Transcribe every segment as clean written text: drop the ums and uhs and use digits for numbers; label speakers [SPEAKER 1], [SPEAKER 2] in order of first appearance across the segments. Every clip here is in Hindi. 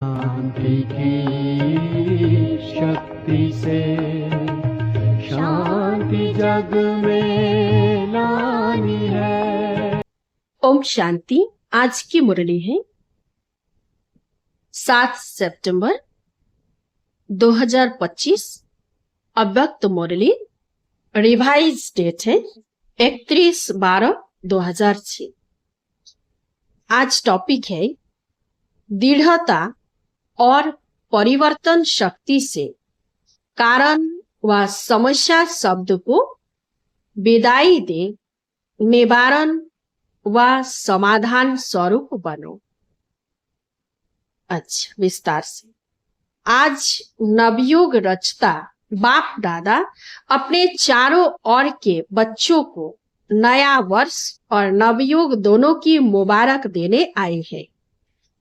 [SPEAKER 1] शांति की शक्ति से शांति जग में लानी है।
[SPEAKER 2] ओम शांति। आज की मुरली है 7 सितंबर 2025। अव्यक्त मुरली रिवाइज डेट है 31/12/2006। आज टॉपिक है दृढ़ता और परिवर्तन शक्ति से कारण व समस्या शब्द को विदाई दे, निवारण व समाधान स्वरूप बनो। अच्छा, विस्तार से। आज नवयुग रचता बाप दादा अपने चारों ओर के बच्चों को नया वर्ष और नवयुग दोनों की मुबारक देने आए हैं।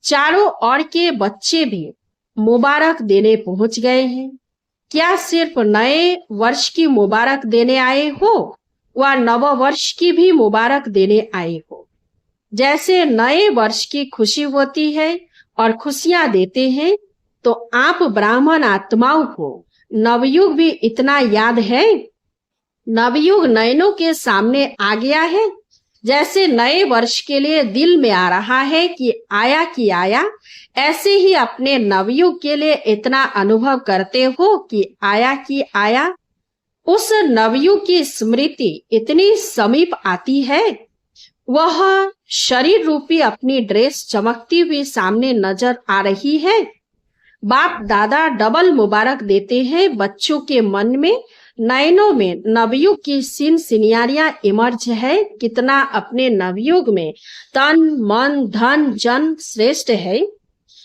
[SPEAKER 2] चारों ओर के बच्चे भी मुबारक देने पहुंच गए हैं। क्या सिर्फ नए वर्ष की मुबारक देने आए हो व नव वर्ष की भी मुबारक देने आए हो? जैसे नए वर्ष की खुशी होती है और खुशियां देते हैं, तो आप ब्राह्मण आत्माओं को नवयुग भी इतना याद है? नवयुग नयनों के सामने आ गया है। जैसे नए वर्ष के लिए दिल में आ रहा है कि आया, ऐसे ही अपने नवयुग के लिए इतना अनुभव करते हो कि आया। उस नवयुग की स्मृति इतनी समीप आती है, वह शरीर रूपी अपनी ड्रेस चमकती हुई सामने नजर आ रही है। बाप दादा डबल मुबारक देते हैं बच्चों के मन में, नयनों में नवयुग की सिनियारियां इमर्ज है। कितना अपने नवयुग में तन मन धन जन श्रेष्ठ है,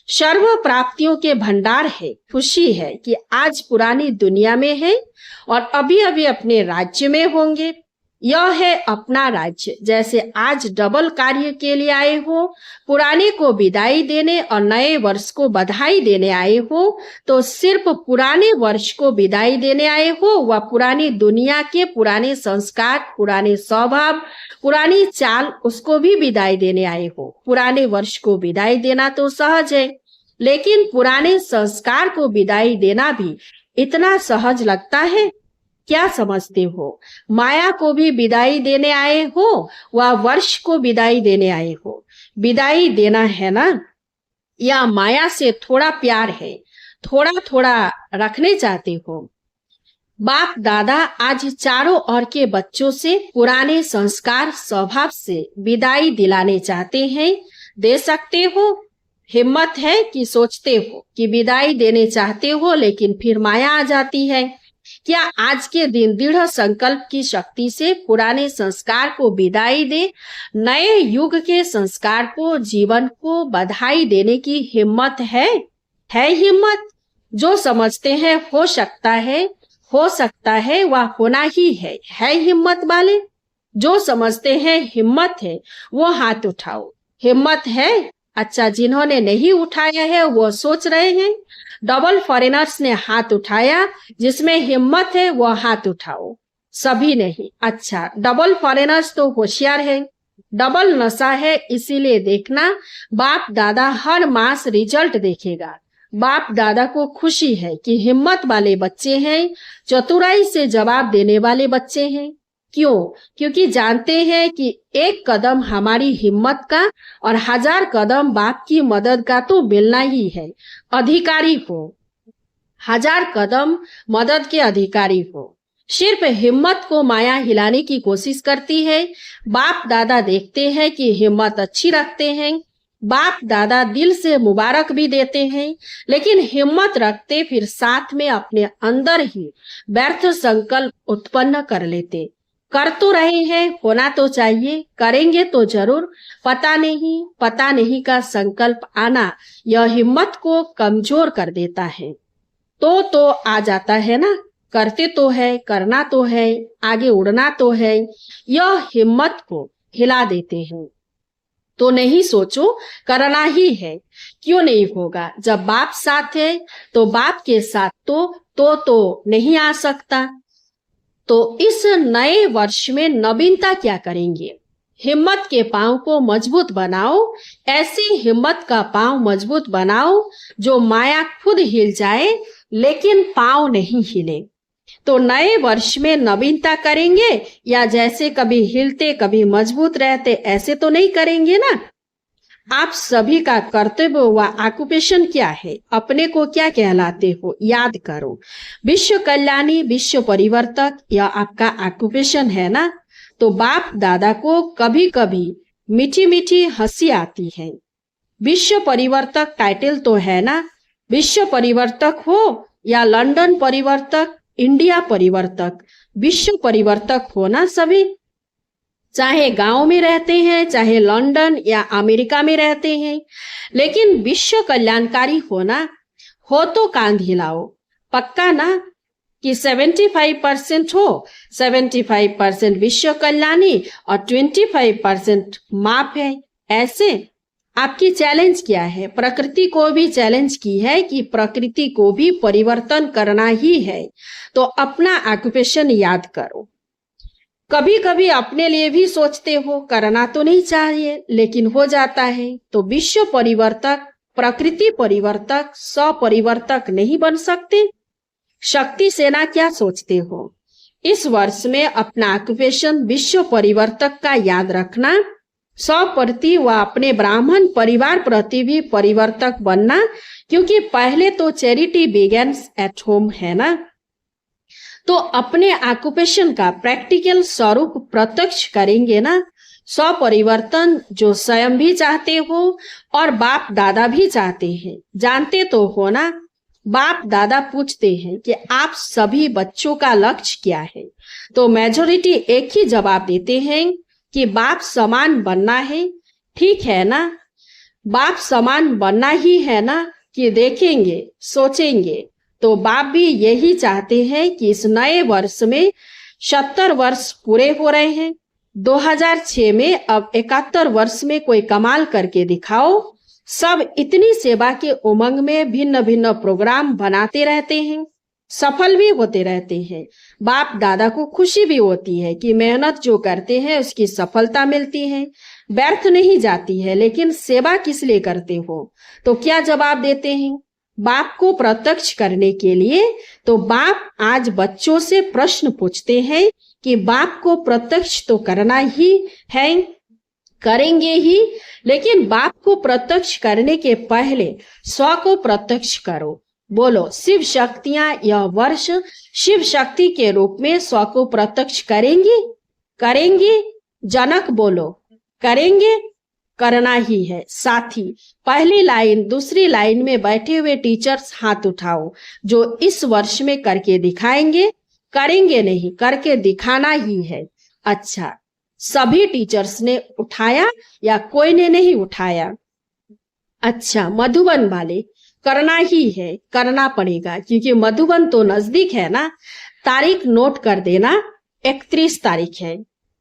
[SPEAKER 2] सर्व प्राप्तियों के भंडार है। खुशी है कि आज पुरानी दुनिया में है और अभी अभी अपने राज्य में होंगे। यह है अपना राज्य। जैसे आज डबल कार्य के लिए आए हो, पुराने को विदाई देने और नए वर्ष को बधाई देने आए हो, तो सिर्फ पुराने वर्ष को विदाई देने आए हो व पुरानी दुनिया के पुराने संस्कार, पुराने स्वभाव, पुरानी चाल, उसको भी विदाई देने आए हो। पुराने वर्ष को विदाई देना तो सहज है, लेकिन पुराने संस्कार को विदाई देना भी इतना सहज लगता है? क्या समझते हो? माया को भी विदाई देने आए हो व वर्ष को विदाई देने आए हो। विदाई देना है ना? या माया से थोड़ा प्यार है, थोड़ा थोड़ा रखने चाहते हो? बाप दादा आज चारों ओर के बच्चों से पुराने संस्कार स्वभाव से विदाई दिलाने चाहते हैं। दे सकते हो? हिम्मत है कि सोचते हो कि विदाई देने चाहते हो, लेकिन फिर माया आ जाती है? क्या आज के दिन दृढ़ संकल्प की शक्ति से पुराने संस्कार को विदाई दे, नए युग के संस्कार को, जीवन को बधाई देने की हिम्मत है? है हिम्मत? जो समझते हैं हो सकता है वह होना ही है हिम्मत वाले? जो समझते हैं हिम्मत है वो हाथ उठाओ। हिम्मत है? अच्छा, जिन्होंने नहीं उठाया है वो सोच रहे हैं। डबल फॉरेनर्स ने हाथ उठाया, जिसमें हिम्मत है वो हाथ उठाओ। सभी नहीं। अच्छा, डबल फॉरेनर्स तो होशियार है, डबल नशा है, इसीलिए देखना बाप दादा हर मास रिजल्ट देखेगा। बाप दादा को खुशी है कि हिम्मत वाले बच्चे हैं, चतुराई से जवाब देने वाले बच्चे हैं। क्यों? क्योंकि जानते हैं कि एक कदम हमारी हिम्मत का और 1000 कदम बाप की मदद का तो मिलना ही है। अधिकारी हो, 1000 कदम मदद के अधिकारी हो। सिर्फ हिम्मत को माया हिलाने की कोशिश करती है। बाप दादा देखते हैं कि हिम्मत अच्छी रखते हैं। बाप दादा दिल से मुबारक भी देते हैं, लेकिन हिम्मत रखते फिर साथ में अपने अंदर ही व्यर्थ संकल्प उत्पन्न कर लेते। कर तो रहे हैं, होना तो चाहिए, करेंगे तो जरूर, पता नहीं का संकल्प आना यह हिम्मत को कमजोर कर देता है। तो आ जाता है ना, करते तो है, करना तो है, आगे उड़ना तो है, यह हिम्मत को हिला देते हैं। तो नहीं सोचो, करना ही है। क्यों नहीं होगा? जब बाप साथ है तो बाप के साथ तो नहीं आ सकता। तो इस नए वर्ष में नवीनता क्या करेंगे? हिम्मत के पांव को मजबूत बनाओ, ऐसी हिम्मत का पांव मजबूत बनाओ जो माया खुद हिल जाए लेकिन पांव नहीं हिले। तो नए वर्ष में नवीनता करेंगे या जैसे कभी हिलते कभी मजबूत रहते ऐसे तो नहीं करेंगे ना। आप सभी का कर्तव्य व ऑक्यूपेशन क्या है, अपने को क्या कहलाते हो, याद करो। विश्व कल्याणी, विश्व परिवर्तक, यह आपका ऑक्यूपेशन है ना। तो बाप दादा को कभी कभी मीठी मीठी हंसी आती है। विश्व परिवर्तक टाइटल तो है ना। विश्व परिवर्तक हो या लंदन परिवर्तक, इंडिया परिवर्तक, विश्व परिवर्तक हो ना सभी। चाहे गांव में रहते हैं, चाहे लंदन या अमेरिका में रहते हैं, लेकिन विश्व कल्याणकारी होना हो तो कांध हिलाओ। पक्का ना कि 75% हो, 75% विश्व कल्याणी और 25% माप है। ऐसे आपकी चैलेंज क्या है? प्रकृति को भी चैलेंज की है कि प्रकृति को भी परिवर्तन करना ही है। तो अपना ऑक्यूपेशन याद करो। कभी कभी अपने लिए भी सोचते हो, करना तो नहीं चाहिए लेकिन हो जाता है। तो विश्व परिवर्तक, प्रकृति परिवर्तक, स्वपरिवर्तक नहीं बन सकते? शक्ति सेना क्या सोचते हो? इस वर्ष में अपना ऑक्यूपेशन विश्व परिवर्तक का याद रखना, सौ प्रति व अपने ब्राह्मण परिवार प्रति भी परिवर्तक बनना, क्योंकि पहले तो चैरिटी बिगेन्स एट होम है ना। तो अपने ऑक्यूपेशन का प्रैक्टिकल स्वरूप प्रत्यक्ष करेंगे ना। सौ परिवर्तन जो स्वयं भी चाहते हो और बाप दादा भी चाहते हैं। जानते तो हो ना, बाप दादा पूछते हैं कि आप सभी बच्चों का लक्ष्य क्या है। तो मेजॉरिटी एक ही जवाब देते हैं कि बाप समान बनना है। ठीक है ना, बाप समान बनना ही है ना कि देखेंगे सोचेंगे। तो बाप भी यही चाहते हैं कि इस नए वर्ष में 70 वर्ष पूरे हो रहे हैं। 2006 में अब 71 वर्ष में कोई कमाल करके दिखाओ। सब इतनी सेवा के उमंग में भिन्न भिन्न प्रोग्राम बनाते रहते हैं, सफल भी होते रहते हैं। बाप दादा को खुशी भी होती है कि मेहनत जो करते हैं उसकी सफलता मिलती है, व्यर्थ नहीं जाती है। लेकिन सेवा किस लिए करते हो? तो क्या जवाब देते हैं बाप को प्रत्यक्ष करने के लिए? तो बाप आज बच्चों से प्रश्न पूछते हैं कि बाप को प्रत्यक्ष तो करना ही है, करेंगे ही, लेकिन बाप को प्रत्यक्ष करने के पहले स्व को प्रत्यक्ष करो। बोलो, शिव शक्तियां यह वर्ष शिव शक्ति के रूप में स्व को प्रत्यक्ष करेंगी? करेंगी? जनक बोलो, करेंगे? करना ही है। साथी पहली लाइन दूसरी लाइन में बैठे हुए टीचर्स हाथ उठाओ जो इस वर्ष में करके दिखाएंगे। करेंगे नहीं, करके दिखाना ही है। अच्छा, सभी टीचर्स ने उठाया या कोई ने नहीं उठाया? अच्छा, मधुबन वाले करना ही है, करना पड़ेगा क्योंकि मधुबन तो नजदीक है ना। तारीख नोट कर देना, 31 तारीख है।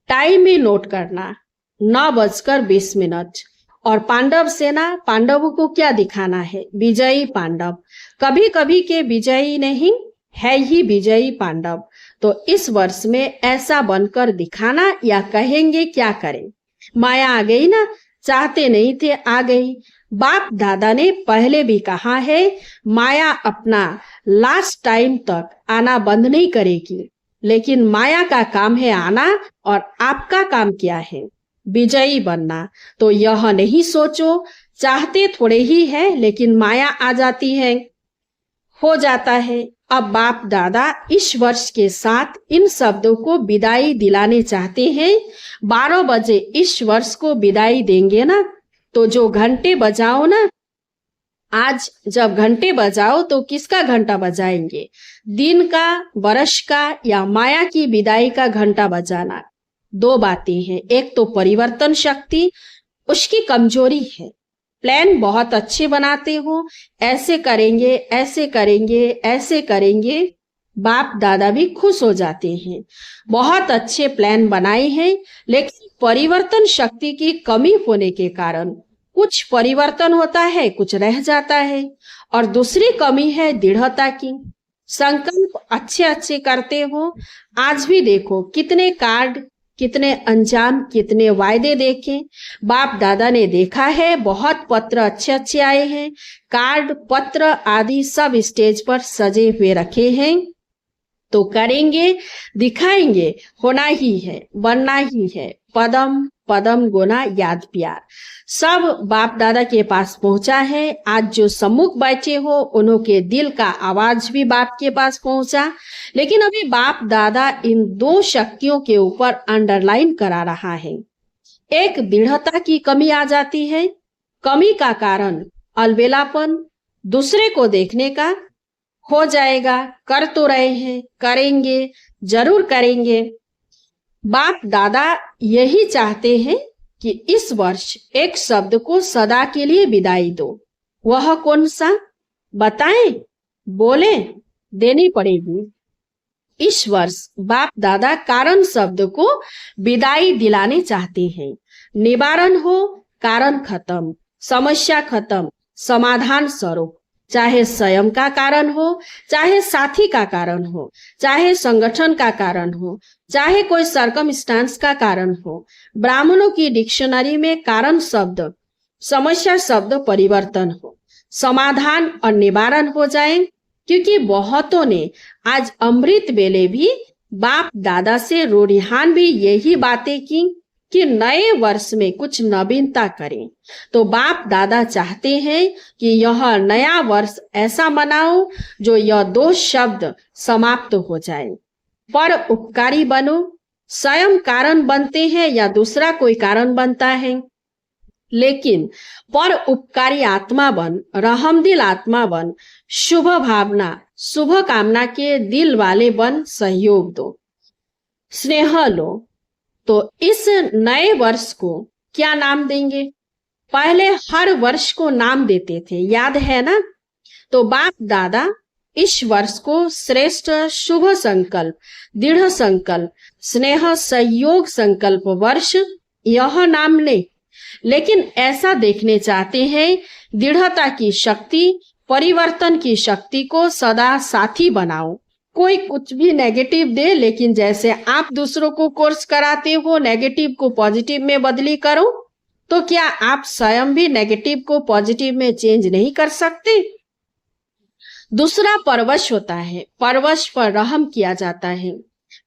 [SPEAKER 2] टाइम भी नोट करना, 9:20। और पांडव सेना, पांडवों को क्या दिखाना है? विजयी पांडव। कभी कभी के विजयी नहीं है ही विजयी पांडव। तो इस वर्ष में ऐसा बनकर दिखाना या कहेंगे क्या करें? माया आ गई ना, चाहते नहीं थे आ गई। बाप दादा ने पहले भी कहा है माया अपना लास्ट टाइम तक आना बंद नहीं करेगी, लेकिन माया का काम है आना और आपका काम क्या है? विजयी बनना। तो यह नहीं सोचो चाहते थोड़े ही है लेकिन माया आ जाती है, हो जाता है। अब बाप दादा इस वर्ष के साथ इन शब्दों को विदाई दिलाने चाहते हैं। 12 बजे इस वर्ष को विदाई देंगे ना। तो जो घंटे बजाओ ना, आज जब घंटे बजाओ तो किसका घंटा बजाएंगे? दिन का, वर्ष का या माया की विदाई का घंटा बजाना? दो बातें हैं। एक तो परिवर्तन शक्ति, उसकी कमजोरी है। प्लान बहुत अच्छे बनाते हो, ऐसे करेंगे ऐसे करेंगे ऐसे करेंगे, बाप दादा भी खुश हो जाते हैं। बहुत अच्छे प्लान बनाए हैं, लेकिन परिवर्तन शक्ति की कमी होने के कारण कुछ परिवर्तन होता है, कुछ रह जाता है। और दूसरी कमी है दृढ़ता की। संकल्प अच्छे अच्छे करते हो, आज भी देखो कितने कार्ड, कितने अंजाम, कितने वायदे देखे। बाप दादा ने देखा है, बहुत पत्र अच्छे अच्छे आए हैं, कार्ड पत्र आदि सब स्टेज पर सजे हुए रखे हैं। तो करेंगे, दिखाएंगे, होना ही है, बनना ही है। पदम पदम गोना याद प्यार सब बाप दादा के पास पहुंचा है। आज जो सम्मुख बैठे हो उन्हों के दिल का आवाज भी बाप के पास पहुंचा। लेकिन अभी बाप दादा इन दो शक्तियों के ऊपर अंडरलाइन करा रहा है। एक दृढ़ता की कमी आ जाती है, कमी का कारण अलबेलापन, दूसरे को देखने का, हो जाएगा, कर तो रहे हैं, करेंगे, जरूर करेंगे। बाप दादा यही चाहते हैं कि इस वर्ष एक शब्द को सदा के लिए विदाई दो। वह कौन सा बताएं? बोले, देनी पड़ेगी। इस वर्ष बाप दादा कारण शब्द को विदाई दिलाने चाहते हैं। निवारण हो, कारण खत्म, समस्या खत्म, समाधान स्वरूप। चाहे स्वयं का कारण हो, चाहे साथी का कारण हो, चाहे संगठन का कारण हो, चाहे कोई सर्कमस्टांस का कारण हो। ब्राह्मणों की डिक्शनरी में कारण शब्द, समस्या शब्द परिवर्तन हो, समाधान और निवारण हो जाए। क्योंकि बहुतों ने आज अमृत वेले भी बाप दादा से रूढ़िहान भी यही बातें की कि नए वर्ष में कुछ नवीनता करें। तो बाप दादा चाहते हैं कि यह नया वर्ष ऐसा मनाओ जो यह दो शब्द समाप्त हो जाए। पर उपकारी बनो, स्वयं कारण बनते हैं या दूसरा कोई कारण बनता है, लेकिन पर उपकारी आत्मा बन, रहमदिल आत्मा बन, शुभ भावना, शुभ कामना के दिल वाले बन, सहयोग दो, स्नेह लो। तो इस नए वर्ष को क्या नाम देंगे? पहले हर वर्ष को नाम देते थे, याद है ना? तो बाप दादा इस वर्ष को श्रेष्ठ शुभ संकल्प, दृढ़ संकल्प, स्नेह सहयोग संकल्प वर्ष यह नाम ले। लेकिन ऐसा देखने चाहते हैं दृढ़ता की शक्ति, परिवर्तन की शक्ति को सदा साथी बनाओ। कोई कुछ भी नेगेटिव दे, लेकिन जैसे आप दूसरों को कोर्स कराते हो नेगेटिव को पॉजिटिव में बदली करो, तो क्या आप स्वयं भी नेगेटिव को पॉजिटिव में चेंज नहीं कर सकते? दूसरा परवश होता है, परवश पर रहम किया जाता है।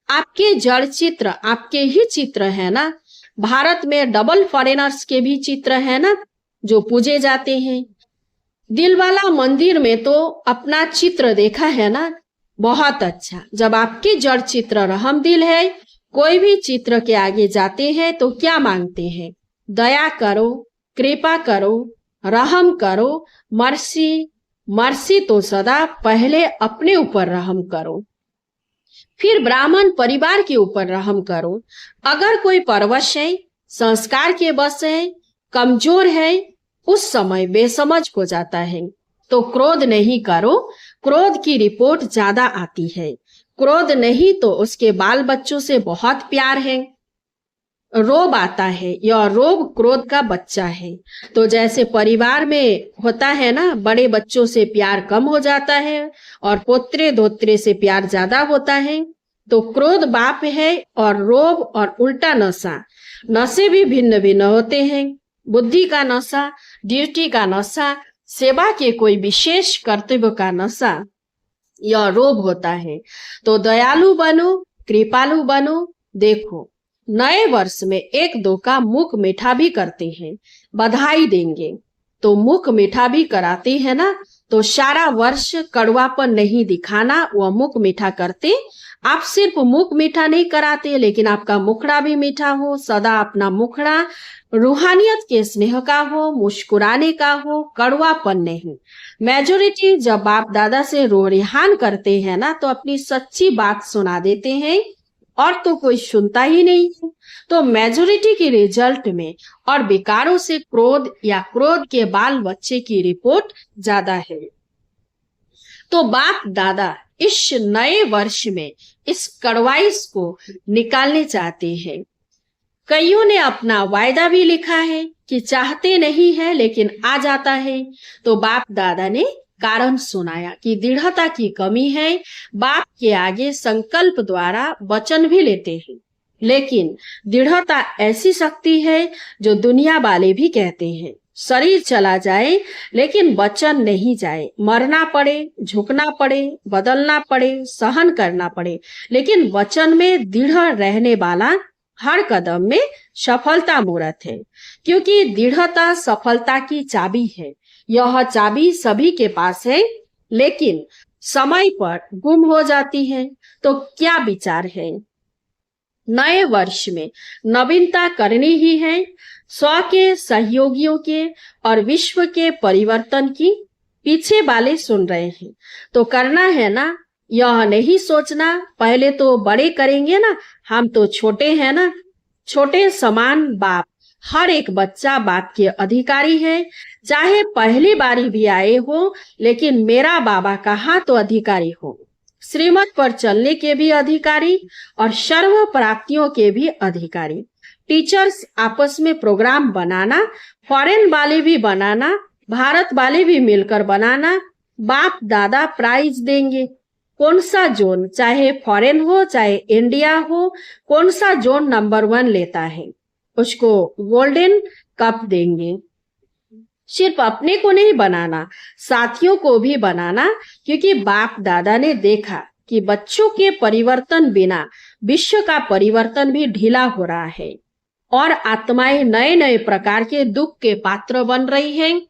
[SPEAKER 2] आपके जड़ चित्र आपके ही चित्र है ना। भारत में डबल फॉरेनर्स के भी चित्र है ना जो पूजे जाते हैं। दिलवाला मंदिर में तो अपना चित्र देखा है ना, बहुत अच्छा। जब आपके जड़ चित्र रहमदिल है, कोई भी चित्र के आगे जाते हैं तो क्या मांगते हैं? दया करो, कृपा करो, रहम करो, मर्सी। मर्सी तो सदा पहले अपने ऊपर रहम करो, फिर ब्राह्मण परिवार के ऊपर रहम करो। अगर कोई परवश है, संस्कार के बस है, कमजोर है, उस समय बेसमझ हो जाता है, तो क्रोध नहीं करो। क्रोध की रिपोर्ट ज्यादा आती है। क्रोध नहीं तो उसके बाल बच्चों से बहुत प्यार है। रोब आता है, यह रोब क्रोध का बच्चा है। तो जैसे परिवार में होता है ना, बड़े बच्चों से प्यार कम हो जाता है और पोत्रे धोत्रे से प्यार ज्यादा होता है, तो क्रोध बाप है और रोब और उल्टा नशा। नशे भी भिन्न भिन्न होते हैं। बुद्धि का नशा, ड्यूटी का नशा, सेवा के कोई विशेष कर्तव्य का नशा, यह रोब होता है। तो दयालु बनो, कृपालु बनो। देखो, नए वर्ष में एक दो का मुख मीठा भी करते हैं, बधाई देंगे तो मुख मीठा भी कराते हैं ना। तो सारा वर्ष कड़वापन नहीं दिखाना, वह मुख मीठा करते। आप सिर्फ मुख मीठा नहीं कराते, लेकिन आपका मुखड़ा भी मीठा हो। सदा अपना मुखड़ा रूहानियत के स्नेह का हो, मुस्कुराने का हो, कड़वापन नहीं। मेजोरिटी जब बाप दादा से रूहान करते हैं ना, तो अपनी सच्ची बात सुना देते हैं और तो कोई सुनता ही नहीं है। तो मेजोरिटी के रिजल्ट में और विकारों से क्रोध या क्रोध के बाल बच्चे की रिपोर्ट ज्यादा है। तो बाप दादा इस नए वर्ष में इस कड़वाइश को निकालने चाहते हैं। कईयों ने अपना वायदा भी लिखा है कि चाहते नहीं है लेकिन आ जाता है। तो बाप दादा ने कारण सुनाया कि दृढ़ता की कमी है। बाप के आगे संकल्प द्वारा वचन भी लेते हैं, लेकिन दृढ़ता ऐसी शक्ति है जो दुनिया वाले भी कहते हैं। शरीर चला जाए लेकिन वचन नहीं जाए। मरना पड़े, झुकना पड़े, बदलना पड़े, सहन करना पड़े, लेकिन वचन में दृढ़ रहने वाला हर कदम में सफलता मूर्त है, क्योंकि दृढ़ता सफलता की चाबी है। यह चाबी सभी के पास है, लेकिन समय पर गुम हो जाती है। तो क्या विचार है? नए वर्ष में नवीनता करनी ही है। स्व के, सहयोगियों के और विश्व के परिवर्तन की पीछे वाले सुन रहे हैं तो करना है ना। यह नहीं सोचना पहले तो बड़े करेंगे ना, हम तो छोटे हैं ना। छोटे समान बाप। हर एक बच्चा बाप के अधिकारी है, चाहे पहली बारी भी आए हो, लेकिन मेरा बाबा कहाँ तो अधिकारी हो। श्रीमत पर चलने के भी अधिकारी और सर्व प्राप्तियों के भी अधिकारी। टीचर्स आपस में प्रोग्राम बनाना, फॉरेन वाले भी बनाना, भारत वाले भी मिलकर बनाना। बाप दादा प्राइज देंगे। कौन सा जोन, चाहे फॉरेन हो चाहे इंडिया हो, कौन सा जोन नंबर 1 लेता है उसको गोल्डन कप देंगे। सिर्फ अपने को नहीं बनाना, साथियों को भी बनाना, क्योंकि बाप दादा ने देखा कि बच्चों के परिवर्तन बिना विश्व का परिवर्तन भी ढीला हो रहा है और आत्माएं नए नए प्रकार के दुख के पात्र बन रही हैं।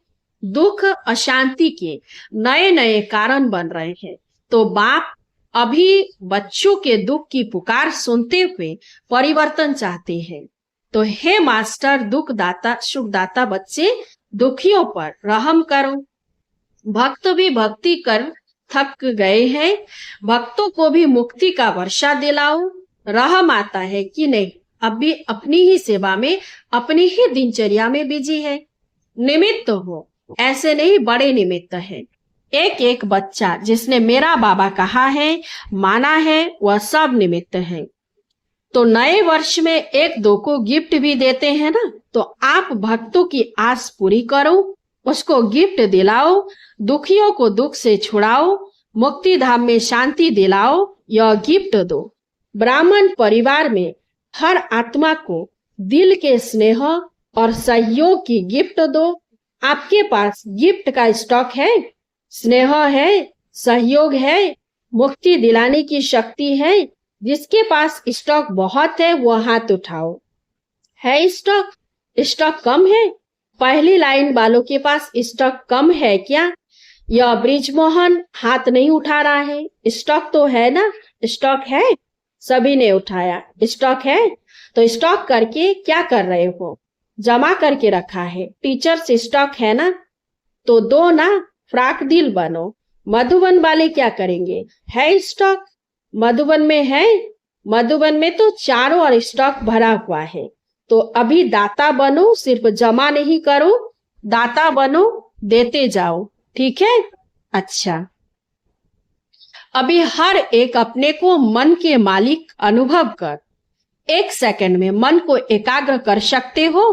[SPEAKER 2] दुख अशांति के नए नए कारण बन रहे हैं। तो बाप अभी बच्चों के दुख की पुकार सुनते हुए परिवर्तन चाहते हैं। तो हे मास्टर दुख दाता, सुख दाता बच्चे, दुखियों पर रहम करो। भक्त भी भक्ति कर थक गए हैं, भक्तों को भी मुक्ति का वर्षा दिलाओ। रहम आता है कि नहीं, अब भी अपनी ही सेवा में, अपनी ही दिनचर्या में बिजी है। निमित्त हो, ऐसे नहीं बड़े निमित्त है। एक एक बच्चा जिसने मेरा बाबा कहा है, माना है, वह सब निमित्त है। तो नए वर्ष में एक दो को गिफ्ट भी देते हैं ना, तो आप भक्तों की आस पूरी करो, उसको गिफ्ट दिलाओ, दुखियों को दुख से छुड़ाओ, मुक्ति धाम में शांति दिलाओ, यह गिफ्ट दो। ब्राह्मण परिवार में हर आत्मा को दिल के स्नेह और सहयोग की गिफ्ट दो। आपके पास गिफ्ट का स्टॉक है, स्नेह है, सहयोग है, मुक्ति दिलाने की शक्ति है। जिसके पास स्टॉक बहुत है वो हाथ उठाओ। है स्टॉक? स्टॉक कम है? पहली लाइन वालों के पास स्टॉक कम है क्या? यह ब्रिजमोहन हाथ नहीं उठा रहा है। स्टॉक तो है ना? स्टॉक है? सभी ने उठाया। स्टॉक है? तो स्टॉक करके क्या कर रहे हो? जमा करके रखा है। टीचर्स स्टॉक है ना? तो दो ना, फ्राक दिल बनो। मधुबन वाले क्या करेंगे? है स्टॉक? मधुबन में है? मधुबन में तो चारों ओर स्टॉक भरा हुआ है। तो अभी दाता बनो, सिर्फ जमा नहीं करो, दाता बनो, देते जाओ। ठीक है? अच्छा, अभी हर एक अपने को मन के मालिक अनुभव कर। 1 सेकंड में मन को एकाग्र कर सकते हो,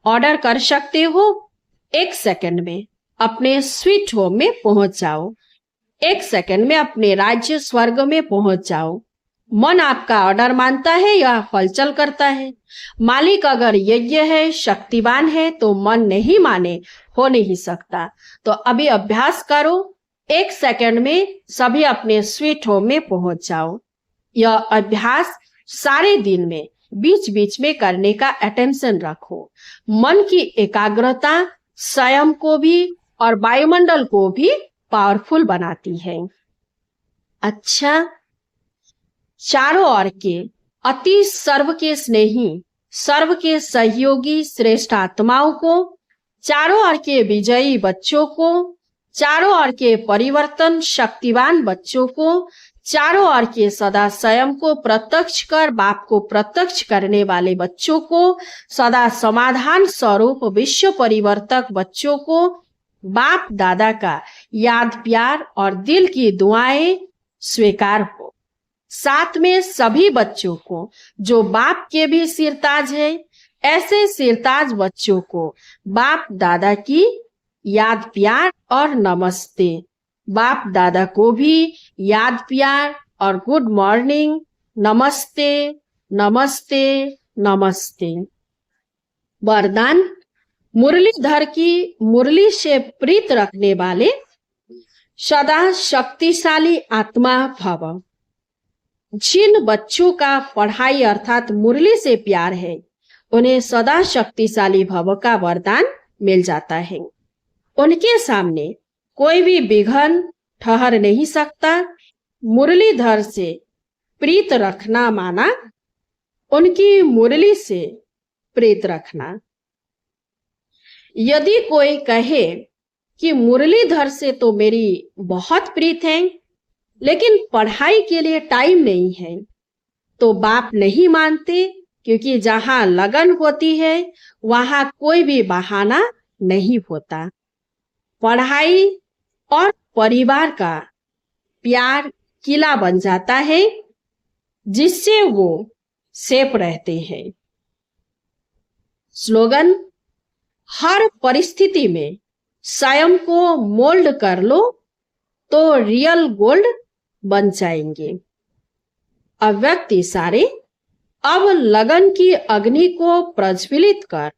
[SPEAKER 2] ऑर्डर कर सकते हो। 1 सेकंड में अपने स्वीट होम में पहुंच जाओ। 1 सेकंड में अपने राज्य स्वर्ग में पहुंच जाओ। मन आपका ऑर्डर मानता है या हलचल करता है? मालिक अगर यज्ञ है, शक्तिवान है, तो मन नहीं माने हो नहीं सकता। तो अभी अभ्यास करो। 1 सेकंड में सभी अपने स्वीट होम में पहुंच जाओ। यह अभ्यास सारे दिन में बीच बीच में करने का अटेंशन रखो। मन की एकाग्रता स्वयं को भी और वायुमंडल को भी पावरफुल बनाती है। अच्छा, चारों ओर के अति सर्व के स्नेही, सर्व के सहयोगी श्रेष्ठ आत्माओं को, चारों ओर के विजयी बच्चों को, चारों ओर के परिवर्तन शक्तिवान बच्चों को, चारों ओर के सदा स्वयं को प्रत्यक्ष कर बाप को प्रत्यक्ष करने वाले बच्चों को, सदा समाधान स्वरूप विश्व परिवर्तक बच्चों को, बाप दादा का याद प्यार और दिल की दुआएं स्वीकार हो। साथ में सभी बच्चों को जो बाप के भी सिरताज है, ऐसे सिरताज बच्चों को बाप दादा की याद प्यार और नमस्ते। बाप दादा को भी याद प्यार और गुड मॉर्निंग, नमस्ते, नमस्ते नमस्ते। वरदान, मुरलीधर की मुरली से प्रीत रखने वाले सदा शक्तिशाली आत्मा भव। जिन बच्चों का पढ़ाई अर्थात मुरली से प्यार है उन्हें सदा शक्तिशाली भव का वरदान मिल जाता है। उनके सामने कोई भी विघ्न ठहर नहीं सकता। मुरलीधर से प्रीत रखना माना उनकी मुरली से प्रीत रखना। यदि कोई कहे कि मुरलीधर से तो मेरी बहुत प्रीत है लेकिन पढ़ाई के लिए टाइम नहीं है, तो बाप नहीं मानते, क्योंकि जहां लगन होती है वहां कोई भी बहाना नहीं होता। पढ़ाई और परिवार का प्यार किला बन जाता है जिससे वो सेफ रहते हैं। स्लोगन, हर परिस्थिति में स्वयं को मोल्ड कर लो तो रियल गोल्ड बन जाएंगे। अव्यक्त इशारे, अब लगन की अग्नि को प्रज्वलित कर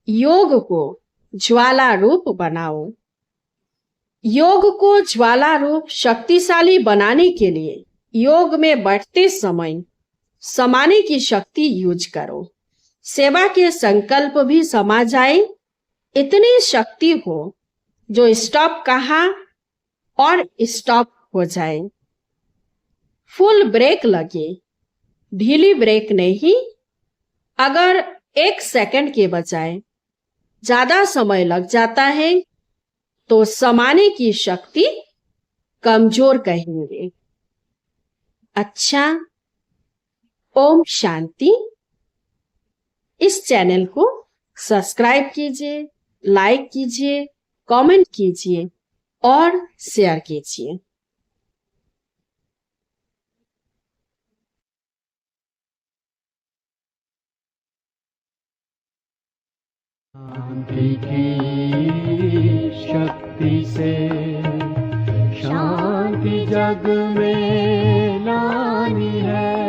[SPEAKER 2] योग को ज्वाला रूप बनाओ। योग को ज्वाला रूप शक्तिशाली बनाने के लिए योग में बैठते समय समाने की शक्ति यूज करो। सेवा के संकल्प भी समा जाए, इतनी शक्ति हो जो स्टॉप कहा और स्टॉप हो जाए। फुल ब्रेक लगे, ढीली ब्रेक नहीं। अगर 1 सेकंड के बजाय ज्यादा समय लग जाता है तो समाने की शक्ति कमजोर कहेंगे। अच्छा, ओम शांति। इस चैनल को सब्सक्राइब कीजिए, लाइक कीजिए, कमेंट कीजिए और शेयर कीजिए।
[SPEAKER 1] शांति की शक्ति से शांति जग में लानी है।